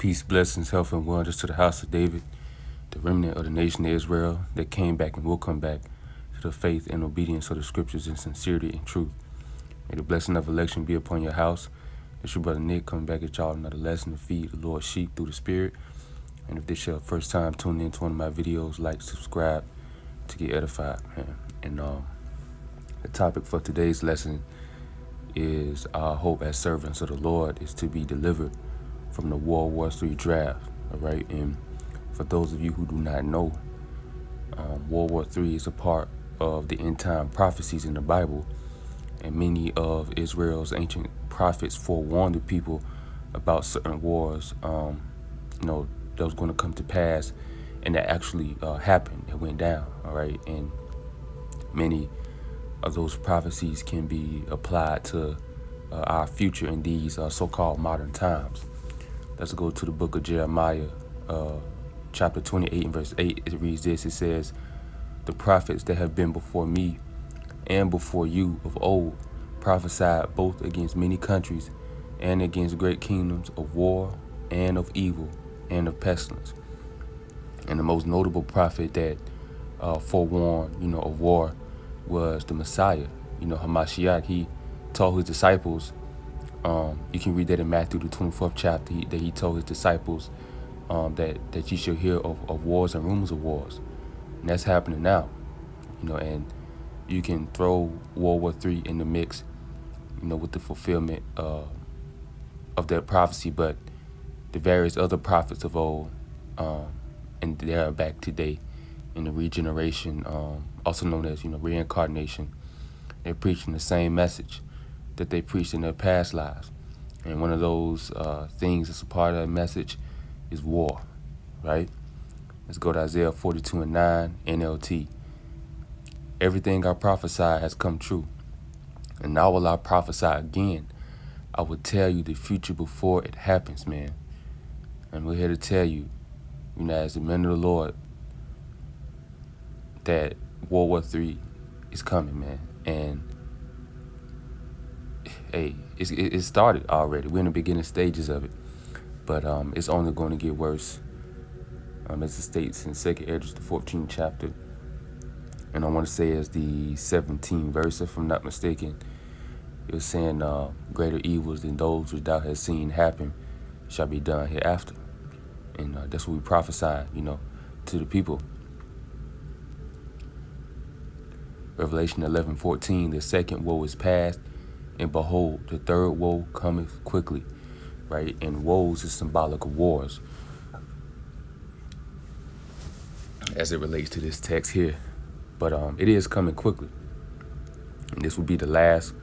Peace, blessings, health, and wonders to the house of David, the remnant of the nation of Israel that came back and will come back to the faith and obedience of the scriptures in sincerity and truth. May the blessing of election be upon your house. It's your brother Nick coming back at y'all another lesson to feed the Lord's sheep through the Spirit. And if this is your first time tuning into one of my videos, like, subscribe to get edified, man. And the topic for today's lesson is our hope as servants of the Lord is to be delivered from the WW3 draft, all right? And for those of you who do not know, WW3 is a part of the end-time prophecies in the Bible, and many of Israel's ancient prophets forewarned the people about certain wars, that was going to come to pass, and that actually happened. It went down, all right? And many of those prophecies can be applied to our future in these so-called modern times. Let's go to the book of Jeremiah, chapter 28 and verse 8. It reads this. It says, "The prophets that have been before me and before you of old prophesied both against many countries and against great kingdoms of war and of evil and of pestilence." And the most notable prophet that forewarned, of war was the Messiah, Hamashiach. He told his disciples, you can read that in Matthew the 24th chapter, that he told his disciples that you shall hear of wars and rumors of wars. And that's happening now, and you can throw World War III in the mix, with the fulfillment of that prophecy. But the various other prophets of old, and they are back today in the regeneration, also known as, reincarnation. They're preaching the same message that they preached in their past lives. And one of those things that's a part of that message is war, right? Let's go to Isaiah 42 and 9, NLT. "Everything I prophesied has come true, and now will I prophesy again. I will tell you the future before it happens," man. And we're here to tell you, as the men of the Lord, that World War III is coming, man. And hey, it started already. We're in the beginning stages of it, but it's only going to get worse. As it states in 2nd Esdras, the 14th chapter, and I want to say it's the 17th verse, if I'm not mistaken. It was saying, "Greater evils than those which thou hast seen happen shall be done hereafter." And that's what we prophesy, to the people. Revelation 11:14, "The second woe is past, and behold, the third woe cometh quickly," right? And woes is symbolic of wars, as it relates to this text here. But it is coming quickly. And this will be the last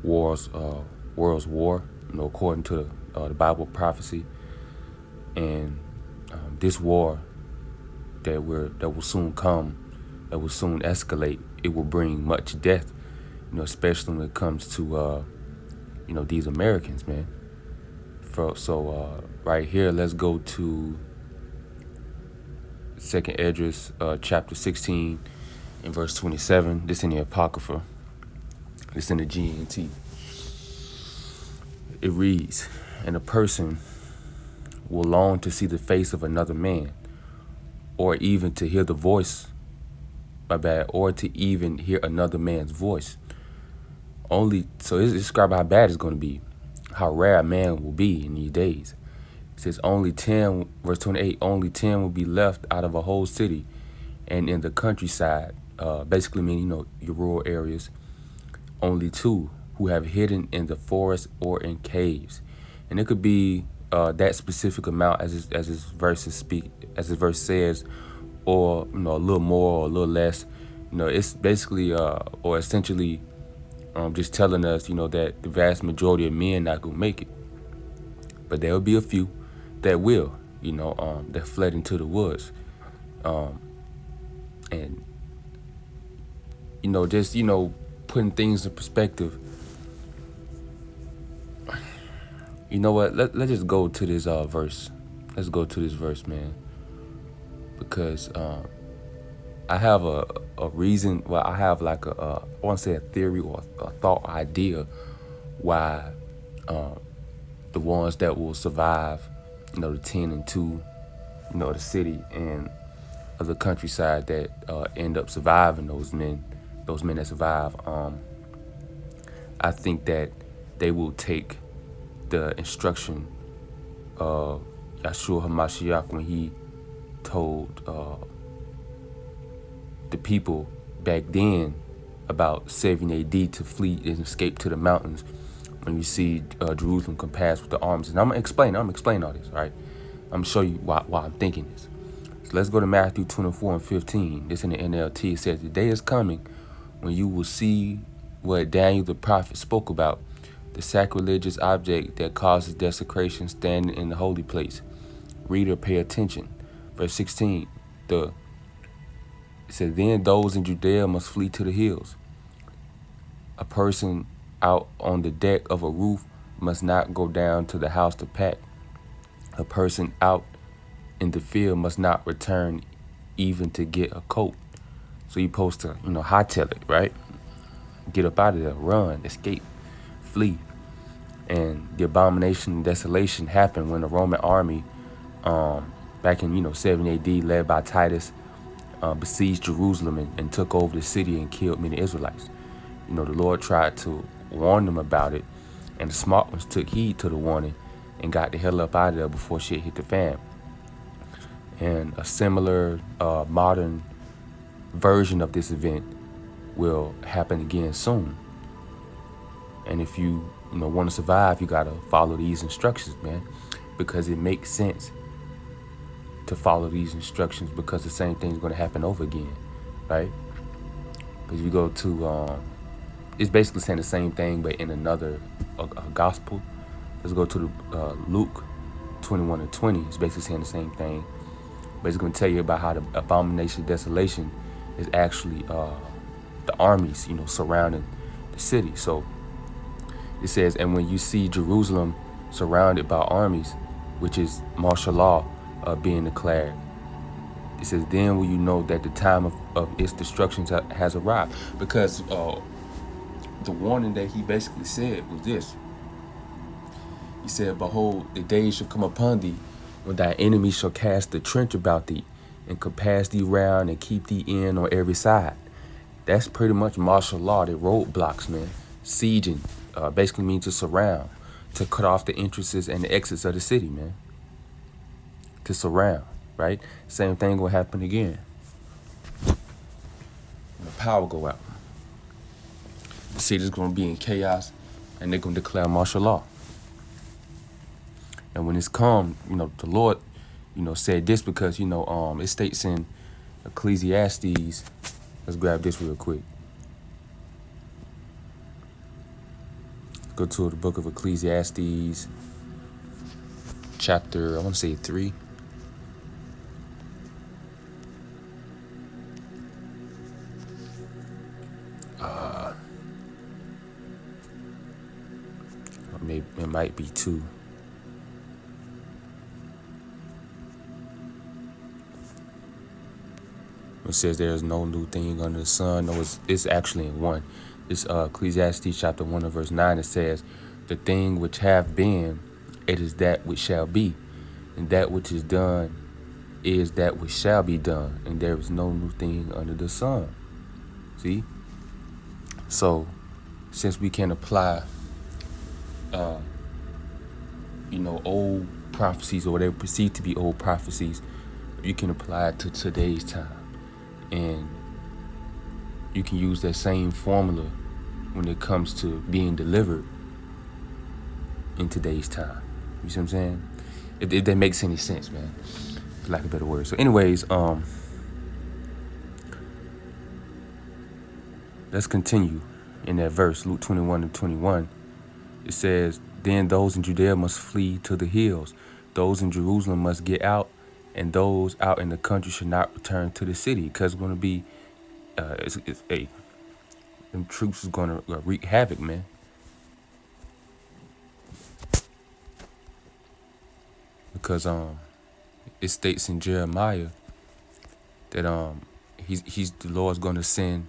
world's war, according to the Bible prophecy. And this war that will soon come, that will soon escalate, it will bring much death, especially when it comes to these Americans, man. So right here, let's go to 2nd Esdras, chapter 16 and verse 27. This in the Apocrypha. This in the GNT. It reads, "And a person will long to see the face of another man, or even to hear the voice, or to even hear another man's voice." So it's describing how bad it's going to be, how rare a man will be in these days. It says only 10, verse 28, "Only 10 will be left out of a whole city, and in the countryside," basically meaning, your rural areas, "only 2 who have hidden in the forest or in caves." And it could be that specific amount as his verse says, or a little more or a little less. It's basically or essentially just telling us, that the vast majority of men not gonna make it, but there will be a few that will, that fled into the woods, and just putting things in perspective. You know what? Let's just go to this verse. Let's go to this verse, man, because I have a reason. Well, I have like I want to say a theory or a thought idea why the ones that will survive the 10 and 2, the city and of the countryside that end up surviving, those men that survive. I think that they will take the instruction of Yahshua HaMashiach when he told the people back then about 70 AD to flee and escape to the mountains when you see Jerusalem compassed with the armies. And I'm gonna explain all this, right? I'm gonna show you why I'm thinking this. So let's go to Matthew 24 and 15. This in the NLT. It says, "The day is coming when you will see what Daniel the prophet spoke about, the sacrilegious object that causes desecration standing in the holy place. Reader, pay attention." Verse 16. It says, "Then those in Judea must flee to the hills. A person out on the deck of a roof must not go down to the house to pack. A person out in the field must not return even to get a coat." So you're supposed to, hightail it, right? Get up out of there, run, escape, flee. And the abomination and desolation happened when the Roman army, back in 70 AD, led by Titus, besieged Jerusalem and took over the city and killed many Israelites. The Lord tried to warn them about it, and the smart ones took heed to the warning and got the hell up out of there before shit hit the fan. And a similar modern version of this event will happen again soon. And if you want to survive, you gotta follow these instructions, man, because it makes sense to follow these instructions, because the same thing is going to happen over again, right? Because you go to it's basically saying the same thing but in another gospel. Let's go to the Luke 21 and 20. It's basically saying the same thing, but it's going to tell you about how the abomination of desolation is actually the armies, surrounding the city. So it says, "And when you see Jerusalem surrounded by armies, which is martial law being declared," it says, "then will you know that the time of its destruction has arrived." Because the warning that he basically said was this. He said, "Behold, the days shall come upon thee when thy enemies shall cast the trench about thee and compass thee round and keep thee in on every side." That's pretty much martial law, the roadblocks, man. Sieging basically means to surround, to cut off the entrances and the exits of the city, man. To surround, right? Same thing will happen again. The power go out. The city's going to be in chaos, and they're going to declare martial law. And when it's come, the Lord, said this because, it states in Ecclesiastes. Let's grab this real quick. Go to the book of Ecclesiastes, chapter, I want to say 3. Maybe it might be 2. It says there is no new thing under the sun. No, it's actually in 1. It's Ecclesiastes chapter 1 and verse 9. It says, "The thing which have been, it is that which shall be, and that which is done is that which shall be done, and there is no new thing under the sun." See? So, since we can apply, old prophecies, or what they perceive to be old prophecies, you can apply it to today's time. And you can use that same formula when it comes to being delivered in today's time. You see what I'm saying? If that makes any sense, man, for lack of a better word. So anyways, let's continue in that verse, Luke 21 and 21. It says, "Then those in Judea must flee to the hills. Those in Jerusalem must get out, and those out in the country should not return to the city," because it's going to be, them troops is going to wreak havoc, man. Because it states in Jeremiah that the Lord's going to send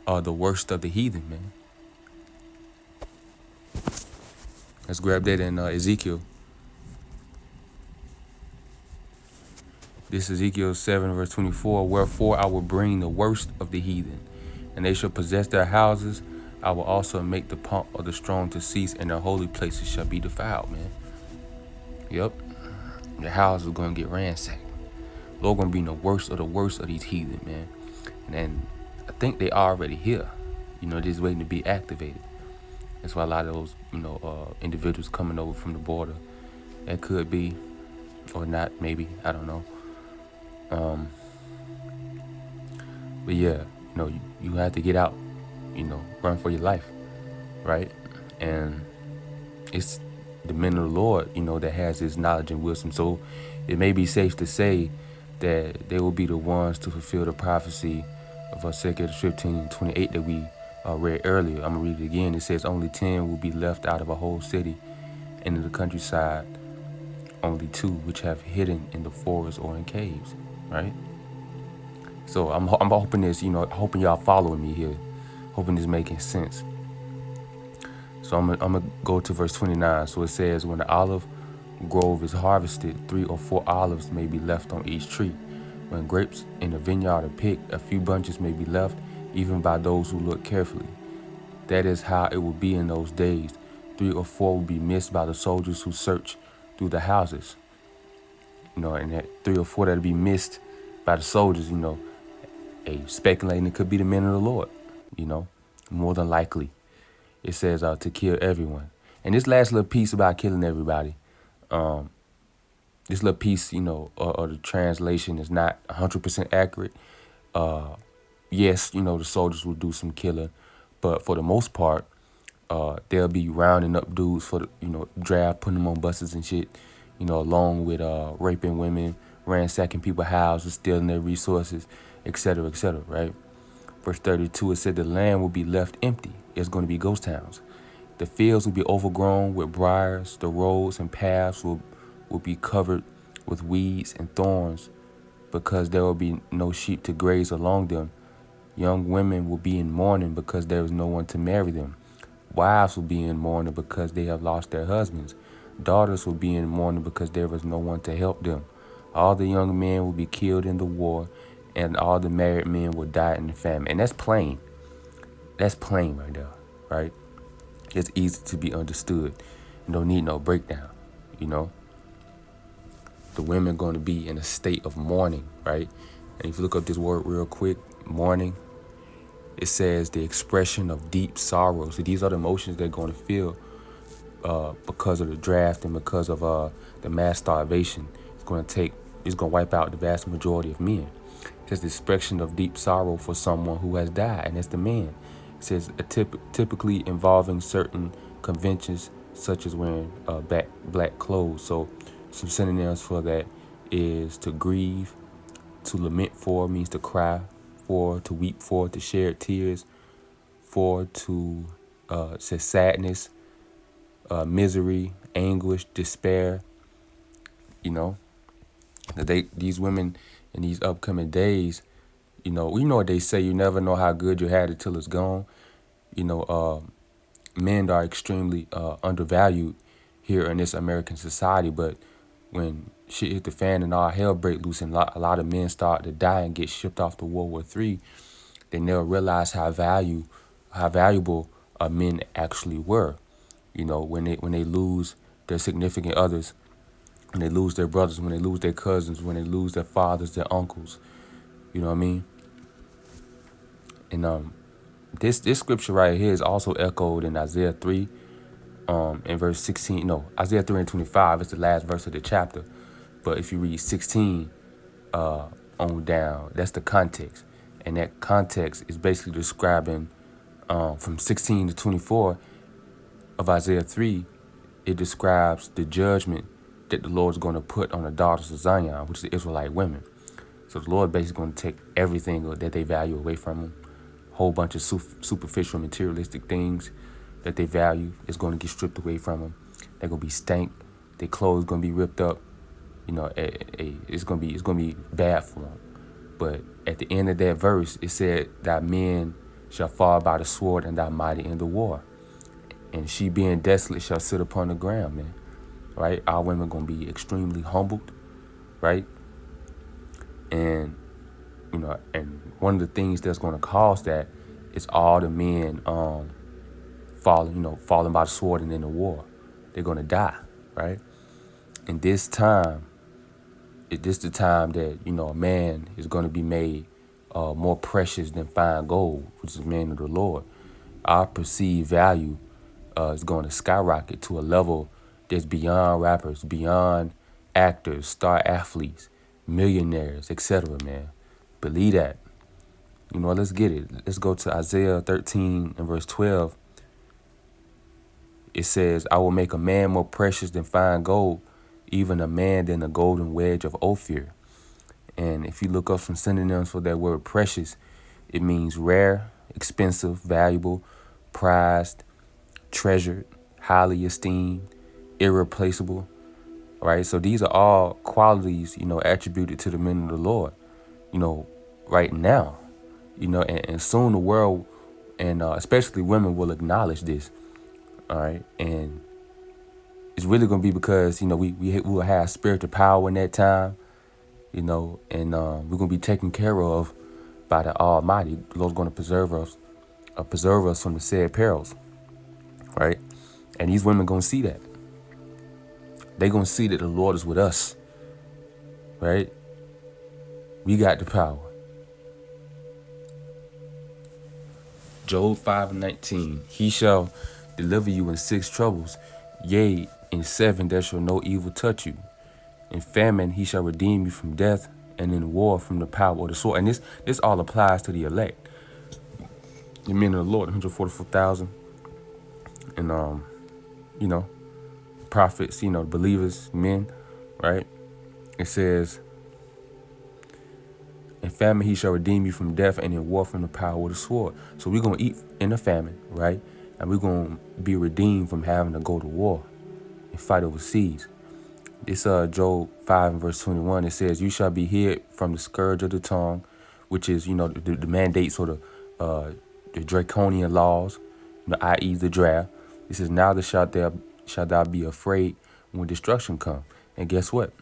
the worst of the heathen, man. Let's grab that in Ezekiel This is Ezekiel 7, verse 24. Wherefore I will bring the worst of the heathen, and they shall possess their houses. I will also make the pomp of the strong to cease, and their holy places shall be defiled, man. Yep. Their houses are going to get ransacked. Lord going to bring the worst of these heathen, man. And then I think they already here. Just waiting to be activated. That's why a lot of those, individuals coming over from the border. That could be, or not, maybe. I don't know. But yeah, you have to get out, run for your life, right? And it's the men of the Lord, that has his knowledge and wisdom. So it may be safe to say that they will be the ones to fulfill the prophecy of 2 Corinthians 15:28 that we read earlier. I'm going to read it again. It says, only 10 will be left out of a whole city, and in the countryside, only 2 which have hidden in the forest or in caves, right? So I'm hoping this, hoping y'all following me here, hoping this making sense. So I'm gonna go to verse 29. So it says, when the olive grove is harvested, 3 or 4 olives may be left on each tree. When grapes in the vineyard are picked, a few bunches may be left, even by those who look carefully. That is how it will be in those days. 3 or 4 will be missed by the soldiers who search through the houses. And that 3 or 4 that'll be missed by the soldiers, speculating it could be the men of the Lord, more than likely. It says to kill everyone. And this last little piece about killing everybody, this little piece, or the translation is not 100% accurate. Yes, the soldiers will do some killing, but for the most part, they'll be rounding up dudes for the, draft, putting them on buses and shit, along with raping women, ransacking people's houses, stealing their resources, etc., right? Verse 32, it said the land will be left empty. It's going to be ghost towns. The fields will be overgrown with briars. The roads and paths will be covered with weeds and thorns because there will be no sheep to graze along them. Young women will be in mourning because there is no one to marry them. Wives will be in mourning because they have lost their husbands. Daughters will be in mourning because there is no one to help them. All the young men will be killed in the war, and all the married men will die in the famine. And that's plain. That's plain right there, right? It's easy to be understood. You don't need no breakdown, The women are going to be in a state of mourning, right? And if you look up this word real quick, mourning, it says the expression of deep sorrow. So these are the emotions they're going to feel because of the draft and because of the mass starvation. It's going to wipe out the vast majority of men. It says the expression of deep sorrow for someone who has died, and that's the man. It says typically involving certain conventions such as wearing black clothes. So some synonyms for that is to grieve, to lament for means to cry for, to weep for, to shed tears for, to say sadness, misery, anguish, despair. These women in these upcoming days, we know what they say, you never know how good you had it till it's gone. Men are extremely undervalued here in this American society, but when shit hit the fan and all hell break loose and a lot of men start to die and get shipped off to World War III, they never realized how valuable men actually were. When they lose their significant others, when they lose their brothers, when they lose their cousins, when they lose their fathers, their uncles, you know what I mean? And this scripture right here is also echoed in Isaiah 3, in verse 16. No, Isaiah 3 and 25 is the last verse of the chapter. But if you read 16 on down, that's the context. And that context is basically describing from 16 to 24 of Isaiah 3, it describes the judgment that the Lord's going to put on the daughters of Zion, which is the Israelite women. So the Lord basically going to take everything that they value away from them. Whole bunch of superficial materialistic things that they value is going to get stripped away from them. They're going to be stank. Their clothes going to be ripped up. It's going to be bad for them. But at the end of that verse, it said, thy men shall fall by the sword and thy mighty in the war. And she being desolate shall sit upon the ground, man. Right? Our women going to be extremely humbled, right? And and one of the things that's going to cause that is all the men falling by the sword and in the war. They're going to die, right? And this time, this the time that a man is going to be made more precious than fine gold, which is the man of the Lord. Our perceived value is going to skyrocket to a level that's beyond rappers, beyond actors, star athletes, millionaires, etc. Man, believe that. Let's get it. Let's go to Isaiah 13 and verse 12. It says, I will make a man more precious than fine gold, even a man than the golden wedge of Ophir. And if you look up some synonyms for that word precious, it means rare, expensive, valuable, prized, treasured, highly esteemed, irreplaceable, right? So these are all qualities, attributed to the men of the Lord, right now, and soon the world and especially women will acknowledge this, all right? And it's really going to be because, we will have spiritual power in that time, and we're going to be taken care of by the Almighty. The Lord's going to preserve us from the said perils, right? And these women going to see that. They're going to see that the Lord is with us, right? We got the power. Job 5:19, he shall deliver you in 6 troubles, yea, in 7 there shall no evil touch you. In famine he shall redeem you from death, and in war from the power of the sword. And this all applies to the elect, the men of the Lord, 144,000, and prophets, believers, men, right? It says, in famine he shall redeem you from death, and in war from the power of the sword. So we're going to eat in a famine, right? And we're going to be redeemed from having to go to war and fight overseas. This Job 5 and verse 21, it says, you shall be hid from the scourge of the tongue, which is, the mandates or the draconian laws, i.e. the draft. It says, now shalt thou be afraid when destruction come. And guess what?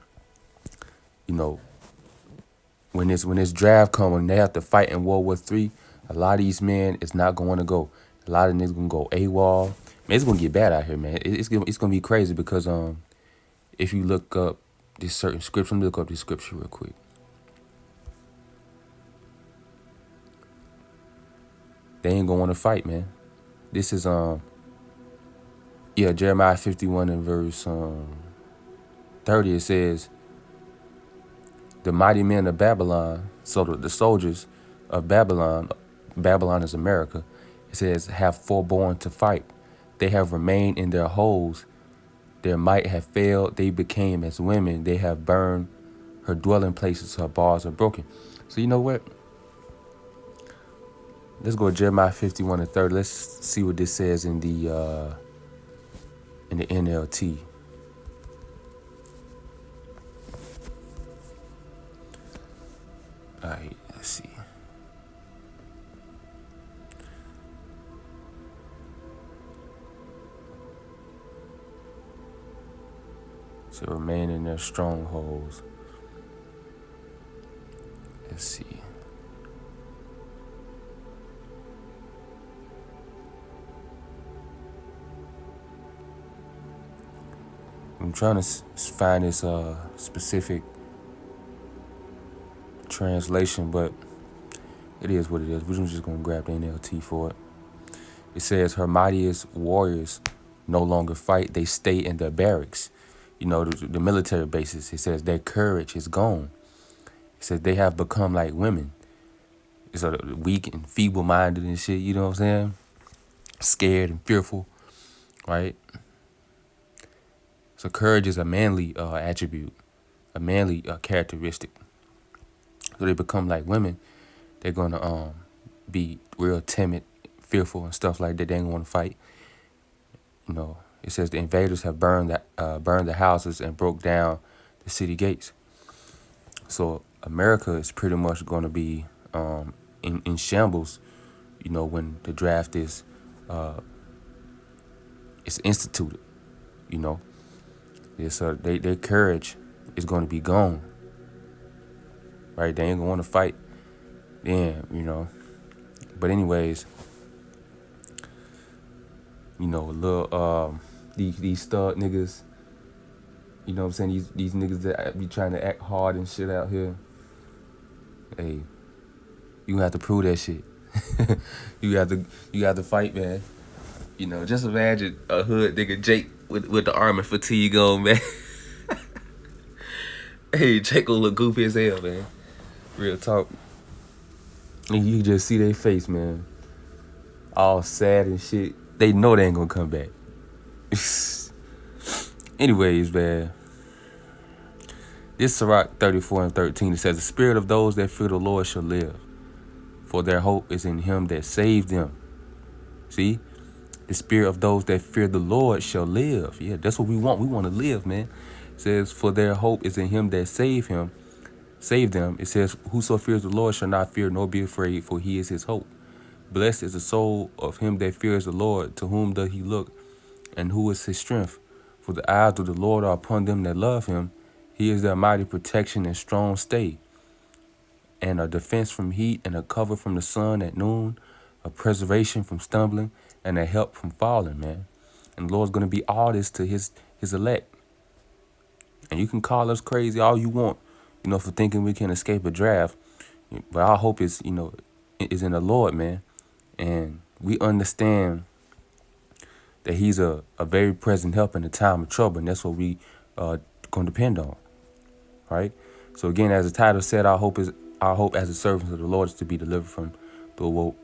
When this draft come, when they have to fight in World War III, a lot of these men is not going to go. A lot of niggas going to go AWOL. Man, it's going to get bad out here, man. It's going to be crazy because if you look up this certain scripture, let me look up this scripture real quick. They ain't going to want to fight, man. This is Jeremiah 51 and verse 30. It says, the mighty men of Babylon, so the soldiers of Babylon is America, it says, have forborne to fight. They have remained in their holes. Their might have failed. They became as women. They have burned her dwelling places. Her bars are broken. So you know what? Let's go to Jeremiah 51 and 30. Let's see what this says in the NLT. All right, let's see. So remain in their strongholds. Let's see. I'm trying to find this specific translation, but it is what it is. We're just going to grab the NLT for it. It says, her mightiest warriors no longer fight. They stay in their barracks. The military bases. It says their courage is gone. It says they have become like women. It's weak and feeble-minded and shit, you know what I'm saying? Scared and fearful, right? So courage is a manly attribute, a manly characteristic. So they become like women. They're going to be real timid, fearful, and stuff like that. They ain't want to fight. It says the invaders have burned the houses and broke down the city gates. So America is pretty much going to be in shambles, when the draft is instituted. Their courage is going to be gone, right? They ain't gonna want to fight. Then, you know. But anyways, you know, a little these stud niggas, you know what I'm saying? These niggas that be trying to act hard and shit out here. Hey, you have to prove that shit. you have to fight, man. You know, just imagine a hood nigga Jake with the army fatigue on, man. Hey, Jake gonna look goofy as hell, man. Real talk. And you can just see their face, man. All sad and shit. They know they ain't gonna come back. Anyways, man. This Sirach 34:13. It says, the spirit of those that fear the Lord shall live, for their hope is in him that saved them. See? The spirit of those that fear the Lord shall live. Yeah, that's what we want. We want to live, man. It says, for their hope is in him that saved them. It says, whoso fears the Lord shall not fear nor be afraid, for he is his hope. Blessed is the soul of him that fears the Lord, to whom doth he look, and who is his strength. For the eyes of the Lord are upon them that love him. He is their mighty protection and strong stay, and a defense from heat, and a cover from the sun at noon, a preservation from stumbling, and a help from falling, man. And the Lord's going to be all this to his elect. And you can call us crazy all you want, you know, for thinking we can escape a draft. But our hope is, you know, is in the Lord, man. And we understand that he's a very present help in the time of trouble. And that's what we going to depend on, right? So again, as the title said, our hope as the servants of the Lord is to be delivered from the World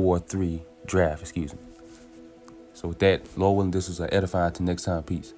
War III draft, excuse me. So with that, Lord willing, this was edifying. Till next time, peace.